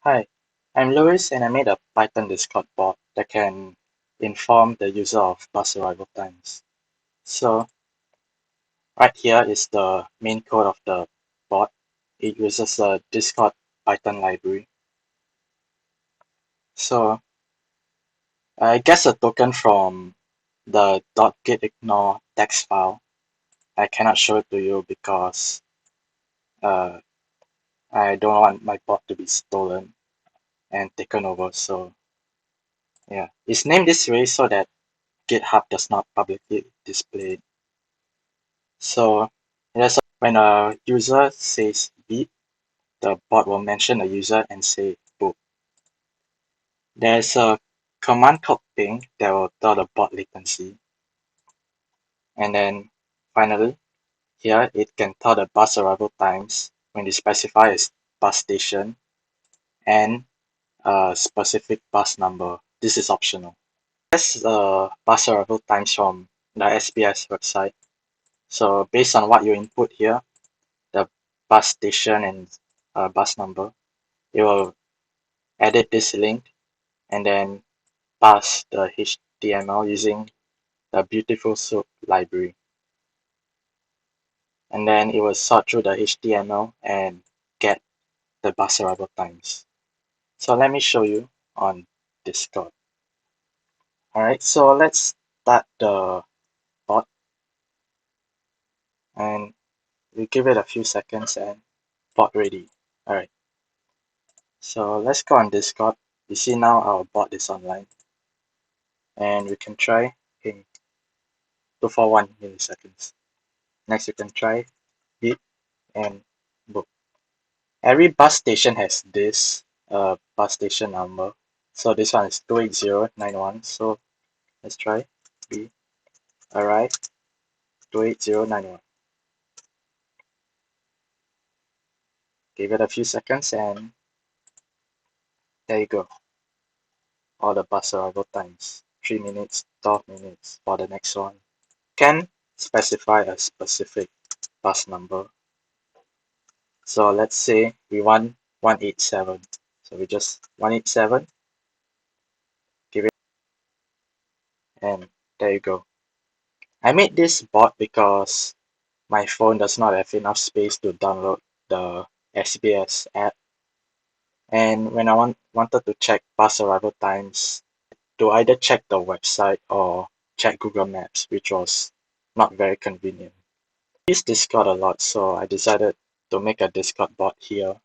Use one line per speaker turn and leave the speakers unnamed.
Hi, I'm Louis and I made a Python Discord bot that can inform the user of bus arrival times. So right here is the main code of the bot. It uses a Discord Python library. So I guess a token from the .gitignore text file. I cannot show it to you because uh, I don't want my bot to be stolen and taken over. So yeah, it's named this way so that GitHub does not publicly display it. So when a user says beep, the bot will mention a user and say boop. There's a command called ping that will tell the bot latency. And then finally, here it can tell the bus arrival times when you specify a bus station and a specific bus number. This is optional. There's bus arrival times from the SBS website. So based on what you input here, the bus station and bus number, it will edit this link and then pass the HTML using the Beautiful Soup library. And then it will sort through the HTML and get the bus arrival times. So let me show you on Discord. Alright, so let's start the bot and we give it a few seconds and bot ready. Alright, so let's go on Discord. You see now our bot is online and we can try ping 241 milliseconds. Next, you can try beep and boop. Every bus station has this bus station number. So this one is 28091. So let's try B arrive 28091. Give it a few seconds and there you go. All the bus arrival times. 3 minutes, 12 minutes for the next one. Can specify a specific bus number. So let's say we want 187. So we just 187, give it, and there you go. I made this bot because my phone does not have enough space to download the SBS app. And when I wanted to check bus arrival times, to either check the website or check Google Maps, which was not very convenient. I use Discord a lot, so I decided to make a Discord bot here